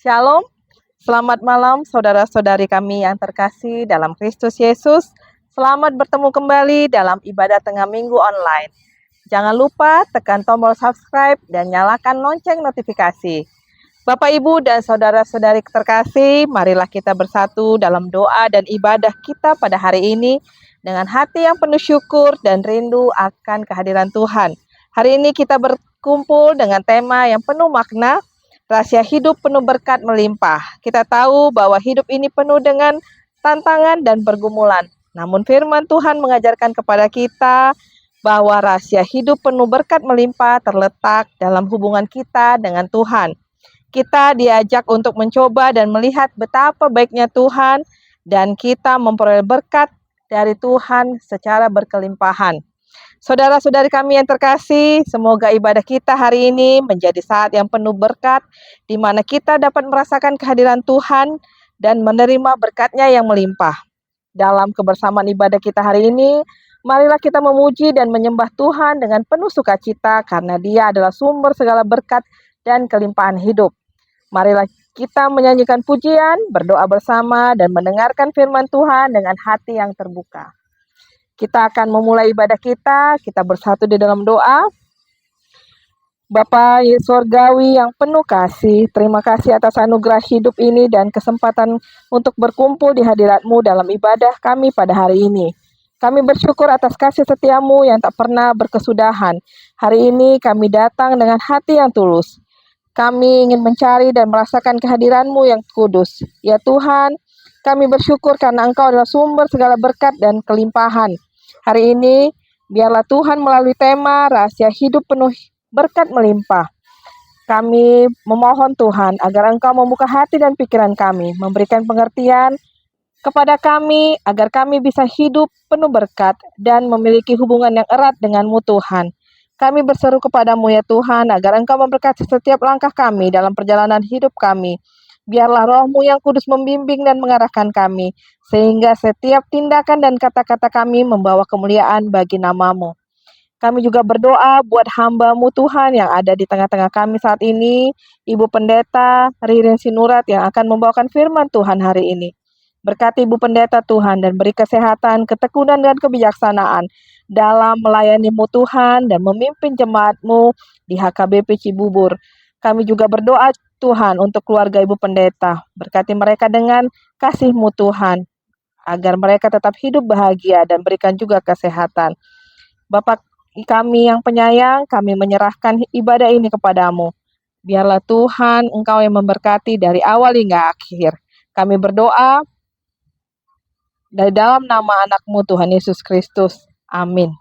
Shalom, selamat malam saudara-saudari kami yang terkasih dalam Kristus Yesus. Selamat bertemu kembali dalam ibadah tengah minggu online. Jangan lupa tekan tombol subscribe dan nyalakan lonceng notifikasi. Bapak, Ibu, dan saudara-saudari terkasih, marilah kita bersatu dalam doa dan ibadah kita pada hari ini dengan hati yang penuh syukur dan rindu akan kehadiran Tuhan. Hari ini kita berkumpul dengan tema yang penuh makna, rahasia hidup penuh berkat melimpah. Kita tahu bahwa hidup ini penuh dengan tantangan dan pergumulan. Namun firman Tuhan mengajarkan kepada kita bahwa rahasia hidup penuh berkat melimpah terletak dalam hubungan kita dengan Tuhan. Kita diajak untuk mencoba dan melihat betapa baiknya Tuhan dan kita memperoleh berkat dari Tuhan secara berkelimpahan. Saudara-saudari kami yang terkasih, semoga ibadah kita hari ini menjadi saat yang penuh berkat, di mana kita dapat merasakan kehadiran Tuhan dan menerima berkat-Nya yang melimpah. Dalam kebersamaan ibadah kita hari ini, marilah kita memuji dan menyembah Tuhan dengan penuh sukacita, karena Dia adalah sumber segala berkat dan kelimpahan hidup. Marilah kita menyanyikan pujian, berdoa bersama, dan mendengarkan firman Tuhan dengan hati yang terbuka. Kita akan memulai ibadah kita bersatu di dalam doa. Bapa Surgawi yang penuh kasih, terima kasih atas anugerah hidup ini dan kesempatan untuk berkumpul di hadirat-Mu dalam ibadah kami pada hari ini. Kami bersyukur atas kasih setiamu yang tak pernah berkesudahan. Hari ini kami datang dengan hati yang tulus. Kami ingin mencari dan merasakan kehadiran-Mu yang kudus. Ya Tuhan, kami bersyukur karena Engkau adalah sumber segala berkat dan kelimpahan. Hari ini, biarlah Tuhan melalui tema rahasia hidup penuh berkat melimpah. Kami memohon Tuhan agar Engkau membuka hati dan pikiran kami, memberikan pengertian kepada kami agar kami bisa hidup penuh berkat dan memiliki hubungan yang erat dengan-Mu Tuhan. Kami berseru kepadamu ya Tuhan, agar Engkau memberkati setiap langkah kami dalam perjalanan hidup kami. Biarlah Roh-Mu yang kudus membimbing dan mengarahkan kami, sehingga setiap tindakan dan kata-kata kami membawa kemuliaan bagi nama-Mu. Kami juga berdoa buat hamba-Mu Tuhan yang ada di tengah-tengah kami saat ini, Ibu Pendeta Ririn Sinurat yang akan membawakan firman Tuhan hari ini. Berkati Ibu Pendeta Tuhan dan beri kesehatan, ketekunan, dan kebijaksanaan dalam melayani-Mu Tuhan dan memimpin jemaat-Mu di HKBP Cibubur. Kami juga berdoa Tuhan untuk keluarga Ibu Pendeta. Berkati mereka dengan kasih-Mu Tuhan, agar mereka tetap hidup bahagia dan berikan juga kesehatan. Bapak kami yang penyayang, kami menyerahkan ibadah ini kepadamu. Biarlah Tuhan Engkau yang memberkati dari awal hingga akhir. Kami berdoa dari dalam nama anak-Mu Tuhan Yesus Kristus. Amin.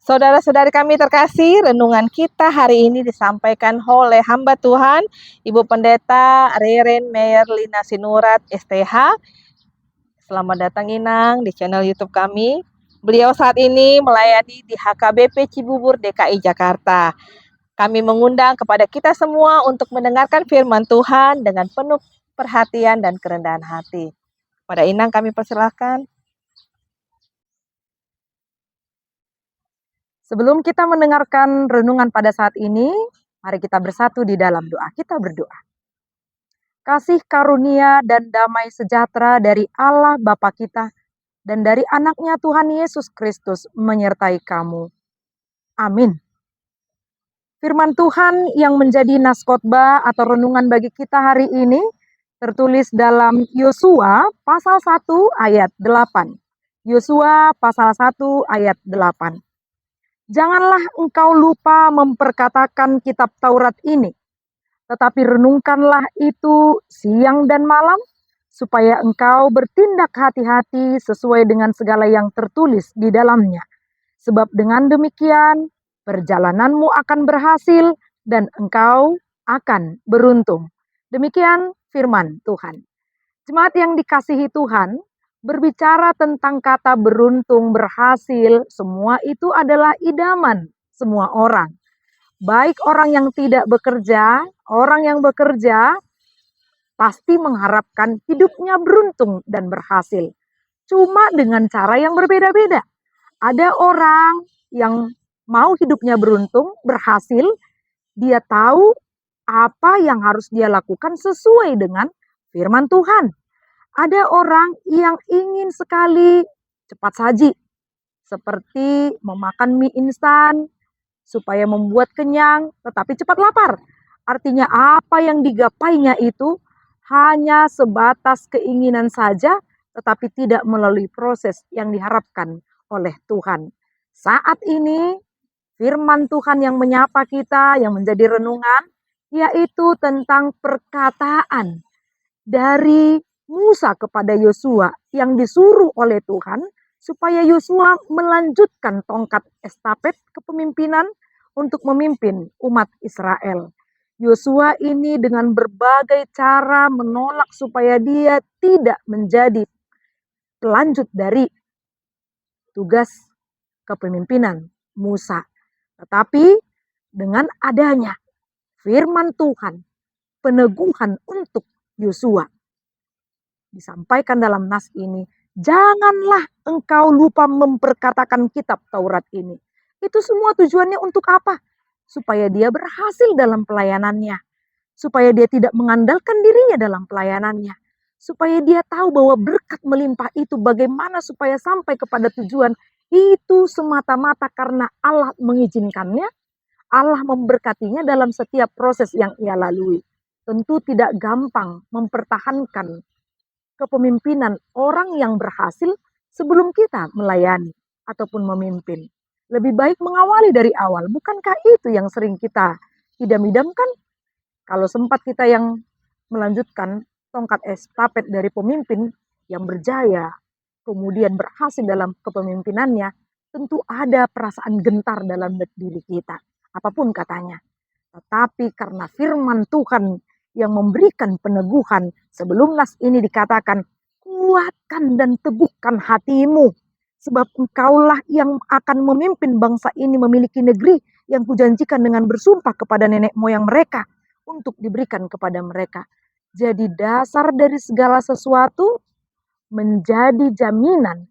Saudara-saudari kami terkasih, renungan kita hari ini disampaikan oleh hamba Tuhan, Ibu Pendeta Reren Meyer Lina Sinurat, STH. Selamat datang Inang di channel YouTube kami. Beliau saat ini melayani di HKBP Cibubur, DKI Jakarta. Kami mengundang kepada kita semua untuk mendengarkan firman Tuhan dengan penuh perhatian dan kerendahan hati. Pada Inang kami persilahkan. Sebelum kita mendengarkan renungan pada saat ini, mari kita bersatu di dalam doa. Kita berdoa. Kasih karunia dan damai sejahtera dari Allah Bapa kita dan dari anaknya Tuhan Yesus Kristus menyertai kamu. Amin. Firman Tuhan yang menjadi nas khotbah atau renungan bagi kita hari ini tertulis dalam Yosua pasal 1 ayat 8. Yosua pasal 1 ayat 8. Janganlah engkau lupa memperkatakan kitab Taurat ini, tetapi renungkanlah itu siang dan malam, supaya engkau bertindak hati-hati sesuai dengan segala yang tertulis di dalamnya. Sebab dengan demikian, perjalananmu akan berhasil dan engkau akan beruntung. Demikian firman Tuhan. Jemaat yang dikasihi Tuhan, berbicara tentang kata beruntung, berhasil, semua itu adalah idaman semua orang. Baik orang yang tidak bekerja, orang yang bekerja pasti mengharapkan hidupnya beruntung dan berhasil. Cuma dengan cara yang berbeda-beda. Ada orang yang mau hidupnya beruntung, berhasil, dia tahu apa yang harus dia lakukan sesuai dengan firman Tuhan. Ada orang yang ingin sekali cepat saji, seperti memakan mie instan supaya membuat kenyang, tetapi cepat lapar. Artinya apa yang digapainya itu hanya sebatas keinginan saja, tetapi tidak melalui proses yang diharapkan oleh Tuhan. Saat ini, firman Tuhan yang menyapa kita, yang menjadi renungan, yaitu tentang perkataan dari Musa kepada Yosua yang disuruh oleh Tuhan supaya Yosua melanjutkan tongkat estafet kepemimpinan untuk memimpin umat Israel. Yosua ini dengan berbagai cara menolak supaya dia tidak menjadi pelanjut dari tugas kepemimpinan Musa. Tetapi dengan adanya firman Tuhan, peneguhan untuk Yosua, disampaikan dalam nas ini, janganlah engkau lupa memperkatakan kitab Taurat ini. Itu semua tujuannya untuk apa? Supaya dia berhasil dalam pelayanannya. Supaya dia tidak mengandalkan dirinya dalam pelayanannya. Supaya dia tahu bahwa berkat melimpah itu bagaimana supaya sampai kepada tujuan. Itu semata-mata karena Allah mengizinkannya. Allah memberkatinya dalam setiap proses yang ia lalui. Tentu tidak gampang mempertahankan kepemimpinan orang yang berhasil sebelum kita melayani ataupun memimpin. Lebih baik mengawali dari awal. Bukankah itu yang sering kita idam-idamkan? Kalau sempat kita yang melanjutkan tongkat estafet dari pemimpin yang berjaya, kemudian berhasil dalam kepemimpinannya, tentu ada perasaan gentar dalam diri kita. Apapun katanya. Tetapi karena firman Tuhan yang memberikan peneguhan, sebelum nas ini dikatakan, kuatkan dan teguhkan hatimu, sebab engkaulah yang akan memimpin bangsa ini memiliki negeri yang kujanjikan dengan bersumpah kepada nenek moyang mereka untuk diberikan kepada mereka. Jadi dasar dari segala sesuatu menjadi jaminan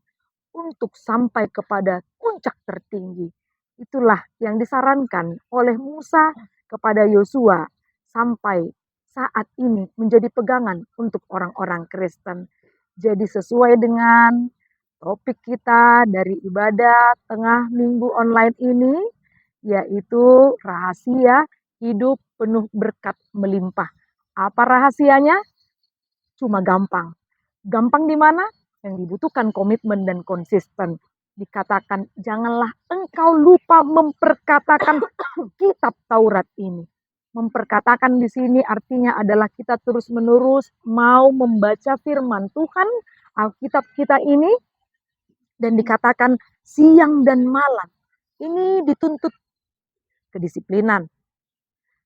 untuk sampai kepada puncak tertinggi. Itulah yang disarankan oleh Musa kepada Yosua sampai saat ini menjadi pegangan untuk orang-orang Kristen. Jadi sesuai dengan topik kita dari ibadah tengah minggu online ini, yaitu rahasia hidup penuh berkat melimpah. Apa rahasianya? Cuma gampang. Gampang di mana? Yang dibutuhkan komitmen dan konsisten. Dikatakan, janganlah engkau lupa memperkatakan kitab Taurat ini. Memperkatakan di sini artinya adalah kita terus-menerus mau membaca firman Tuhan, Alkitab kita ini, dan dikatakan siang dan malam. Ini dituntut kedisiplinan.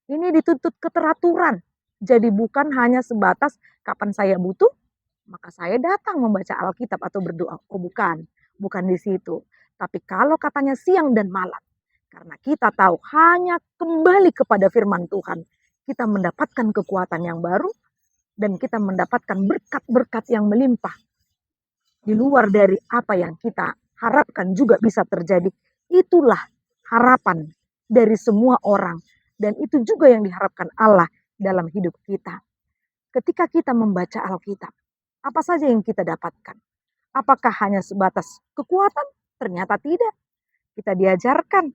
Ini dituntut keteraturan. Jadi bukan hanya sebatas kapan saya butuh, maka saya datang membaca Alkitab atau berdoa. Oh bukan, bukan di situ. Tapi kalau katanya siang dan malam, karena kita tahu hanya kembali kepada firman Tuhan, kita mendapatkan kekuatan yang baru, dan kita mendapatkan berkat-berkat yang melimpah. Di luar dari apa yang kita harapkan juga bisa terjadi. Itulah harapan dari semua orang. Dan itu juga yang diharapkan Allah dalam hidup kita. Ketika kita membaca Alkitab, apa saja yang kita dapatkan? Apakah hanya sebatas kekuatan? Ternyata tidak. Kita diajarkan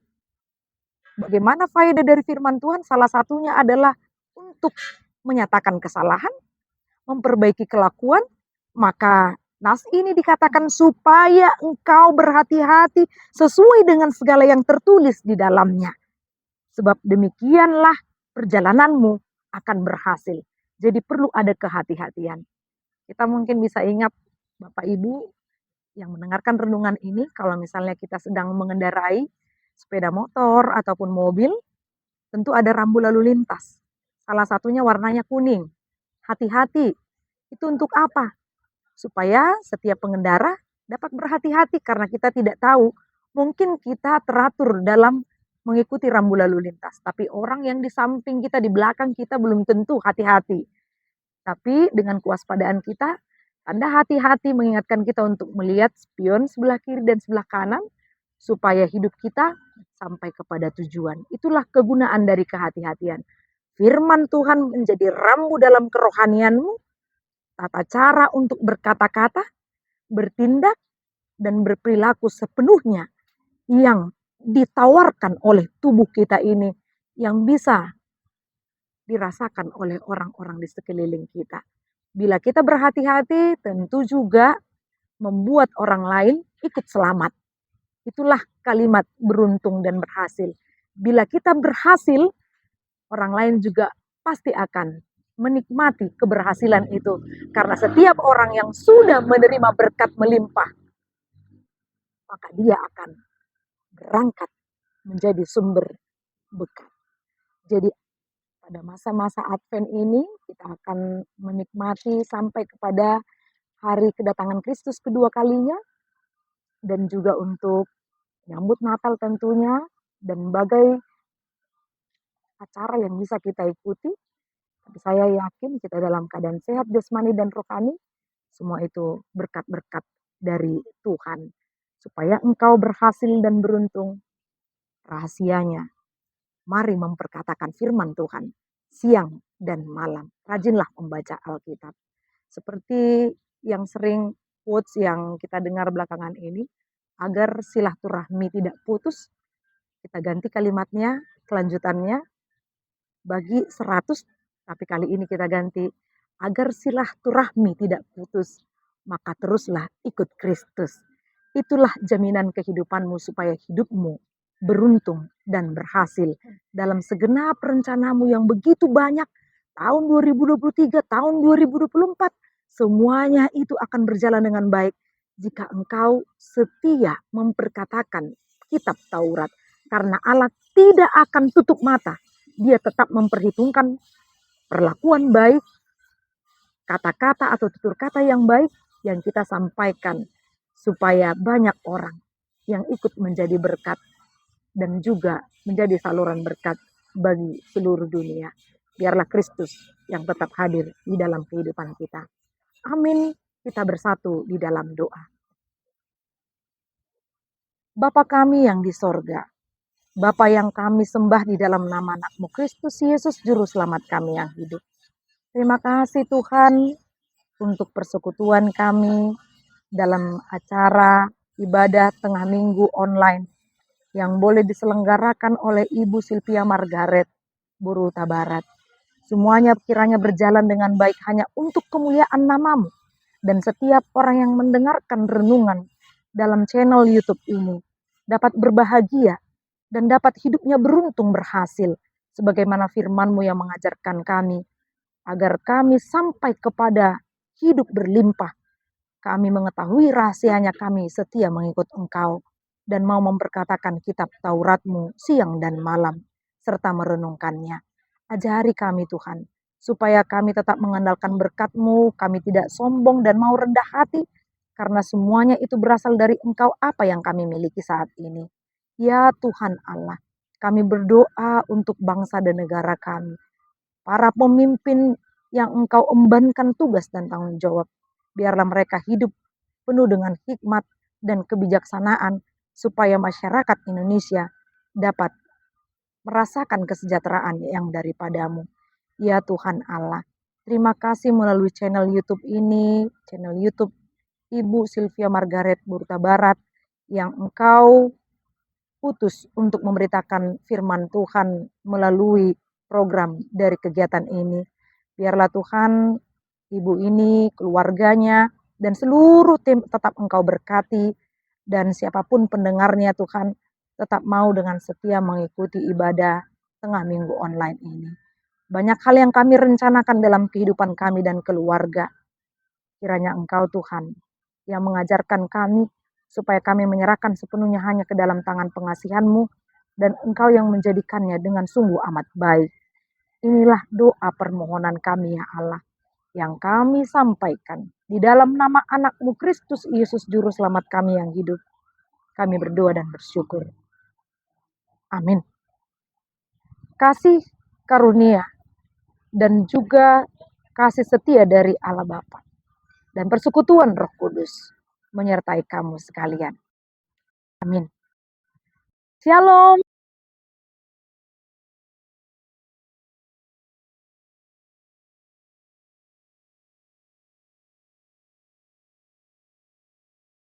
bagaimana faedah dari firman Tuhan. Salah satunya adalah untuk menyatakan kesalahan, memperbaiki kelakuan. Maka nas ini dikatakan supaya engkau berhati-hati sesuai dengan segala yang tertulis di dalamnya. Sebab demikianlah perjalananmu akan berhasil. Jadi perlu ada kehati-hatian. Kita mungkin bisa ingat Bapak Ibu yang mendengarkan renungan ini, kalau misalnya kita sedang mengendarai sepeda motor ataupun mobil, tentu ada rambu lalu lintas. Salah satunya warnanya kuning. Hati-hati. Itu untuk apa? Supaya setiap pengendara dapat berhati-hati karena kita tidak tahu. Mungkin kita teratur dalam mengikuti rambu lalu lintas. Tapi orang yang di samping kita, di belakang kita belum tentu hati-hati. Tapi dengan kewaspadaan kita, Anda hati-hati mengingatkan kita untuk melihat spion sebelah kiri dan sebelah kanan, supaya hidup kita sampai kepada tujuan. Itulah kegunaan dari kehati-hatian. Firman Tuhan menjadi rambu dalam kerohanianmu, tata cara untuk berkata-kata, bertindak, dan berperilaku sepenuhnya yang ditawarkan oleh tubuh kita ini, yang bisa dirasakan oleh orang-orang di sekeliling kita. Bila kita berhati-hati, tentu juga membuat orang lain ikut selamat. Itulah kalimat beruntung dan berhasil. Bila kita berhasil, orang lain juga pasti akan menikmati keberhasilan itu. Karena setiap orang yang sudah menerima berkat melimpah, maka dia akan berangkat menjadi sumber berkat. Jadi pada masa-masa Advent ini kita akan menikmati sampai kepada hari kedatangan Kristus kedua kalinya, dan juga untuk menyambut Natal tentunya, dan berbagai acara yang bisa kita ikuti. Tapi saya yakin kita dalam keadaan sehat jasmani dan rohani, semua itu berkat-berkat dari Tuhan. Supaya engkau berhasil dan beruntung, rahasianya, mari memperkatakan firman Tuhan siang dan malam. Rajinlah membaca Alkitab. Seperti yang sering quotes yang kita dengar belakangan ini, agar silaturahmi tidak putus, kita ganti kalimatnya, kelanjutannya, bagi 100, tapi kali ini kita ganti, agar silaturahmi tidak putus, maka teruslah ikut Kristus. Itulah jaminan kehidupanmu supaya hidupmu beruntung dan berhasil dalam segenap rencanamu yang begitu banyak. Tahun 2023, tahun 2024, semuanya itu akan berjalan dengan baik jika engkau setia memperkatakan kitab Taurat. Karena Allah tidak akan tutup mata. Dia tetap memperhitungkan perlakuan baik, kata-kata atau tutur kata yang baik yang kita sampaikan, supaya banyak orang yang ikut menjadi berkat dan juga menjadi saluran berkat bagi seluruh dunia. Biarlah Kristus yang tetap hadir di dalam kehidupan kita. Amin. Kita bersatu di dalam doa. Bapa kami yang di sorga, Bapa yang kami sembah di dalam nama anak-Mu Kristus Yesus Juru Selamat kami yang hidup. Terima kasih Tuhan untuk persekutuan kami dalam acara ibadah tengah minggu online yang boleh diselenggarakan oleh Ibu Silvia Margaret, Boruta Barat. Semuanya kiranya berjalan dengan baik hanya untuk kemuliaan nama-Mu. Dan setiap orang yang mendengarkan renungan dalam channel YouTube ini dapat berbahagia dan dapat hidupnya beruntung berhasil. Sebagaimana firman-Mu yang mengajarkan kami, agar kami sampai kepada hidup berlimpah. Kami mengetahui rahasianya, kami setia mengikut Engkau. dan mau memperkatakan kitab Taurat-Mu siang dan malam, serta merenungkannya. Ajari kami Tuhan, supaya kami tetap mengandalkan berkat-Mu, kami tidak sombong dan mau rendah hati, karena semuanya itu berasal dari Engkau apa yang kami miliki saat ini. Ya Tuhan Allah, kami berdoa untuk bangsa dan negara kami, para pemimpin yang Engkau embankan tugas dan tanggung jawab. Biarlah mereka hidup penuh dengan hikmat dan kebijaksanaan, supaya masyarakat Indonesia dapat merasakan kesejahteraan yang daripadamu. Ya Tuhan Allah, terima kasih melalui channel YouTube ini, channel YouTube Ibu Sylvia Margaret Burta Barat, yang Engkau utus untuk memberitakan firman Tuhan melalui program dari kegiatan ini. Biarlah Tuhan, ibu ini, keluarganya, dan seluruh tim tetap Engkau berkati, dan siapapun pendengarnya Tuhan, tetap mau dengan setia mengikuti ibadah tengah minggu online ini. Banyak hal yang kami rencanakan dalam kehidupan kami dan keluarga. Kiranya Engkau Tuhan yang mengajarkan kami supaya kami menyerahkan sepenuhnya hanya ke dalam tangan pengasihan-Mu, dan Engkau yang menjadikannya dengan sungguh amat baik. Inilah doa permohonan kami ya Allah, yang kami sampaikan di dalam nama anak-Mu Kristus Yesus Juru Selamat kami yang hidup. Kami berdoa dan bersyukur. Amin. Kasih karunia dan juga kasih setia dari Allah Bapa dan persekutuan Roh Kudus menyertai kamu sekalian. Amin. Shalom.